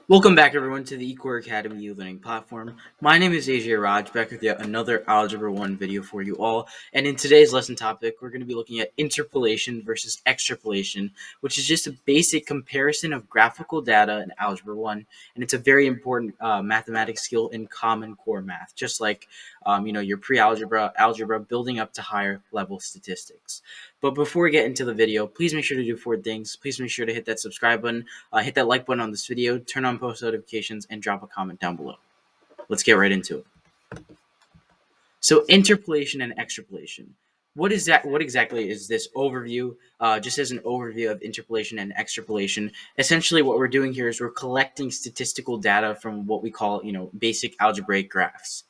Welcome back, everyone, to the eCoreAcademy e-learning platform. My name is AJay Raj, back with yet another Algebra 1 video for you all. And in today's lesson topic, we're going to be looking at interpolation versus extrapolation, which is just a basic comparison of graphical data in Algebra 1. And it's a very important mathematics skill in Common Core math, just like your pre-algebra, algebra, building up to higher level statistics. But before we get into the video, please make sure to do 4 things. Please make sure to hit that subscribe button, hit that like button on this video, turn on post notifications, and drop a comment down below. Let's get right into it. So interpolation and extrapolation. What exactly is this overview? Just as an overview of interpolation and extrapolation, essentially what we're doing here is we're collecting statistical data from what we call, basic algebraic graphs.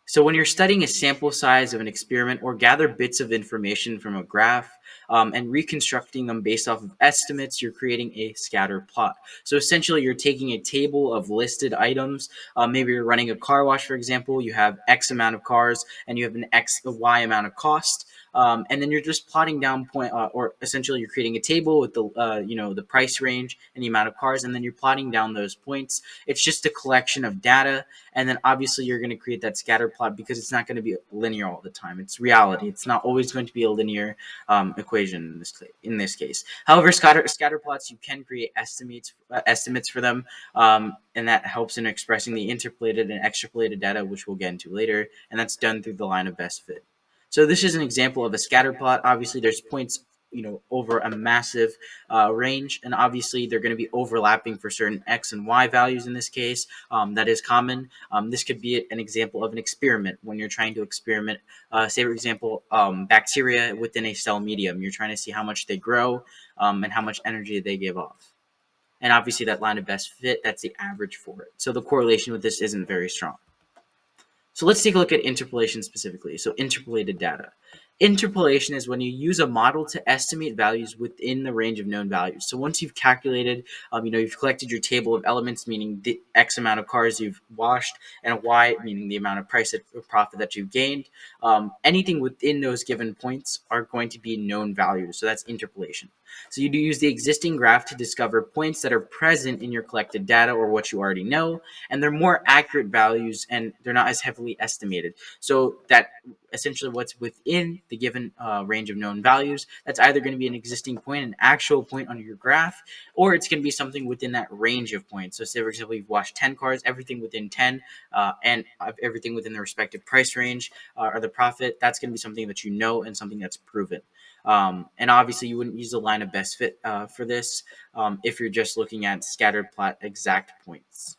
So when you're studying a sample size of an experiment or gather bits of information from a graph and reconstructing them based off of estimates, you're creating a scatter plot. So essentially, you're taking a table of listed items. Maybe you're running a car wash, for example. You have X amount of cars and you have a Y amount of cost. And then you're just plotting down or essentially you're creating a table with the price range and the amount of cars, and then you're plotting down those points. It's just a collection of data, and then obviously you're going to create that scatter plot because it's not going to be linear all the time. It's reality. It's not always going to be a linear equation in this case. However, scatter plots, you can create estimates for them, and that helps in expressing the interpolated and extrapolated data, which we'll get into later, and that's done through the line of best fit. So this is an example of a scatter plot. Obviously, there's points over a massive range, and obviously they're going to be overlapping for certain X and Y values in this case. That is common. This could be an example of an experiment when you're trying to experiment, say for example, bacteria within a cell medium. You're trying to see how much they grow and how much energy they give off. And obviously that line of best fit, that's the average for it. So the correlation with this isn't very strong. So let's take a look at interpolation specifically. So interpolated data. Interpolation is when you use a model to estimate values within the range of known values. So once you've calculated, you've collected your table of elements, meaning the X amount of cars you've washed, and Y, meaning the amount of price or profit that you've gained. Anything within those given points are going to be known values. So that's interpolation. So you do use the existing graph to discover points that are present in your collected data or what you already know, and they're more accurate values and they're not as heavily estimated. So that essentially what's within the given range of known values, that's either going to be an existing point, an actual point on your graph, or it's going to be something within that range of points. So say, for example, you've washed 10 cars, everything within 10 and everything within the respective price range or the profit, that's going to be something that you know and something that's proven. And obviously you wouldn't use the line of best fit for this if you're just looking at scattered plot exact points.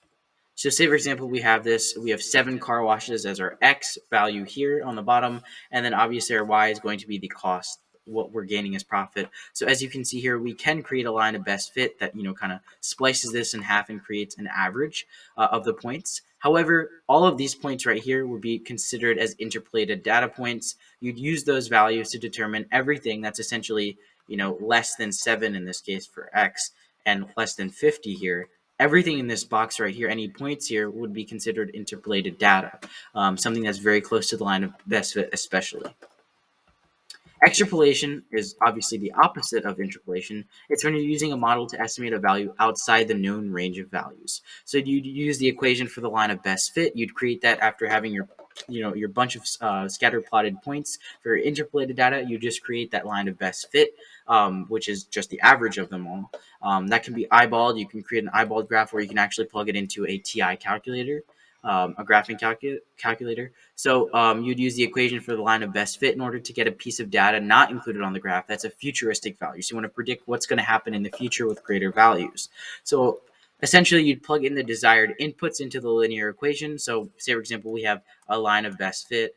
So say, for example, we have 7 car washes as our X value here on the bottom, and then obviously our Y is going to be the cost, what we're gaining as profit. So as you can see here, we can create a line of best fit that, kind of splices this in half and creates an average of the points. However, all of these points right here would be considered as interpolated data points. You'd use those values to determine everything that's essentially, less than 7 in this case for X and less than 50 here. Everything in this box right here, any points here, would be considered interpolated data, something that's very close to the line of best fit especially. Extrapolation is obviously the opposite of interpolation. It's when you're using a model to estimate a value outside the known range of values. So you'd use the equation for the line of best fit. You'd create that after having your bunch of scatter plotted points for your interpolated data. You just create that line of best fit, which is just the average of them all. That can be eyeballed. You can create an eyeballed graph, or you can actually plug it into a TI calculator. A graphing calculator. So you'd use the equation for the line of best fit in order to get a piece of data not included on the graph. That's a futuristic value. So you want to predict what's going to happen in the future with greater values. So essentially, you'd plug in the desired inputs into the linear equation. So say, for example, we have a line of best fit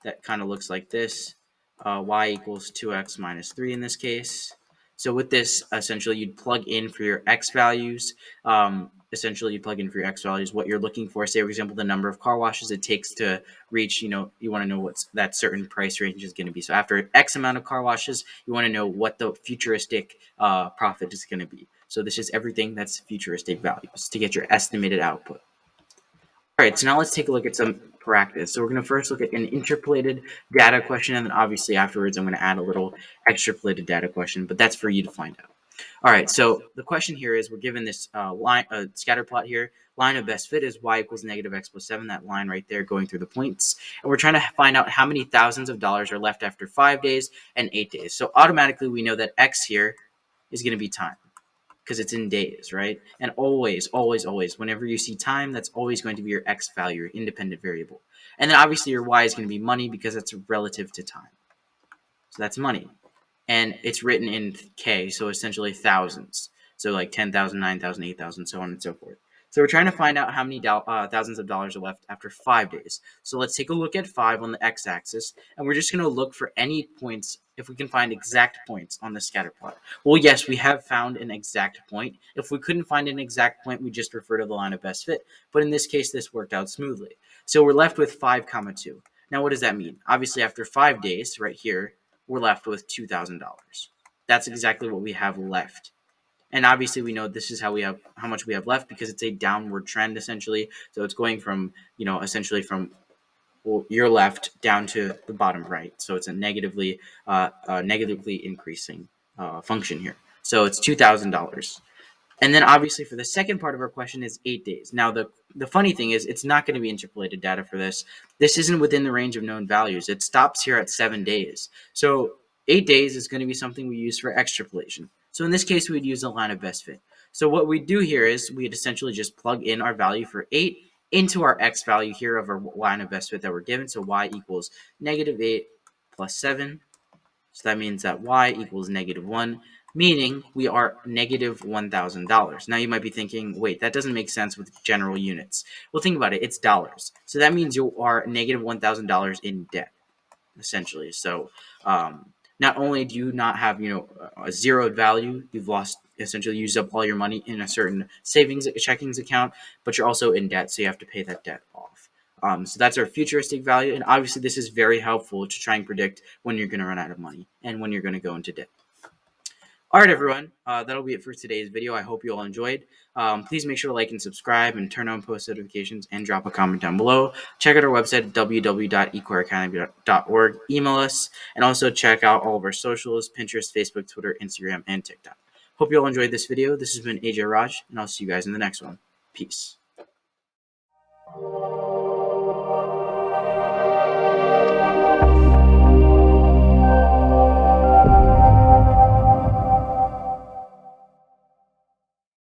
that kind of looks like this. Y equals 2x minus 3 in this case. So with this, essentially, you'd plug in for your X values. Essentially, you plug in for your X values what you're looking for. Say, for example, the number of car washes it takes to reach, you want to know what that certain price range is going to be. So after X amount of car washes, you want to know what the futuristic profit is going to be. So this is everything that's futuristic values to get your estimated output. All right, so now let's take a look at some practice. So we're going to first look at an interpolated data question, and then obviously afterwards I'm going to add a little extrapolated data question, but that's for you to find out. All right, so the question here is we're given this scatter plot here. Line of best fit is y equals negative x plus 7, that line right there going through the points. And we're trying to find out how many thousands of dollars are left after 5 days and 8 days. So automatically we know that x here is going to be time, because it's in days, right? And always, always, always, whenever you see time, that's always going to be your x value, your independent variable. And then obviously your y is going to be money because that's relative to time. So that's money. And it's written in K, so essentially thousands. So like 10,000, 9,000, 8,000, so on and so forth. So we're trying to find out how many thousands of dollars are left after 5 days. So let's take a look at 5 on the x-axis, and we're just going to look for any points, if we can find exact points on the scatter plot. Well, yes, we have found an exact point. If we couldn't find an exact point, we just refer to the line of best fit. But in this case, this worked out smoothly. So we're left with 5, 2. Now, what does that mean? Obviously, after 5 days, right here, we're left with $2,000. That's exactly what we have left. And obviously we know this is how much we have left, because it's a downward trend essentially. So it's going from, essentially from your left down to the bottom right. So it's a negatively increasing function here. So it's $2,000. And then obviously for the second part of our question is 8 days. Now the funny thing is it's not going to be interpolated data for this. This isn't within the range of known values. It stops here at 7 days. So 8 days is going to be something we use for extrapolation. So in this case, we'd use the line of best fit. So what we do here is we'd essentially just plug in our value for 8 into our x value here of our line of best fit that we're given. So y equals negative 8 plus 7. So that means that y equals negative 1, meaning we are negative $1,000. Now you might be thinking, wait, that doesn't make sense with general units. Well, think about it. It's dollars. So that means you are negative $1,000 in debt, essentially. So not only do you not have, a zeroed value, you've essentially used up all your money in a certain checkings account, but you're also in debt, so you have to pay that debt off. So that's our futuristic value, and obviously this is very helpful to try and predict when you're going to run out of money and when you're going to go into debt. All right, everyone, that'll be it for today's video. I hope you all enjoyed. Please make sure to like and subscribe and turn on post notifications and drop a comment down below. Check out our website, www.eCoreAcademy.org. Email us, and also check out all of our socials, Pinterest, Facebook, Twitter, Instagram, and TikTok. Hope you all enjoyed this video. This has been AJay Raj, and I'll see you guys in the next one. Peace.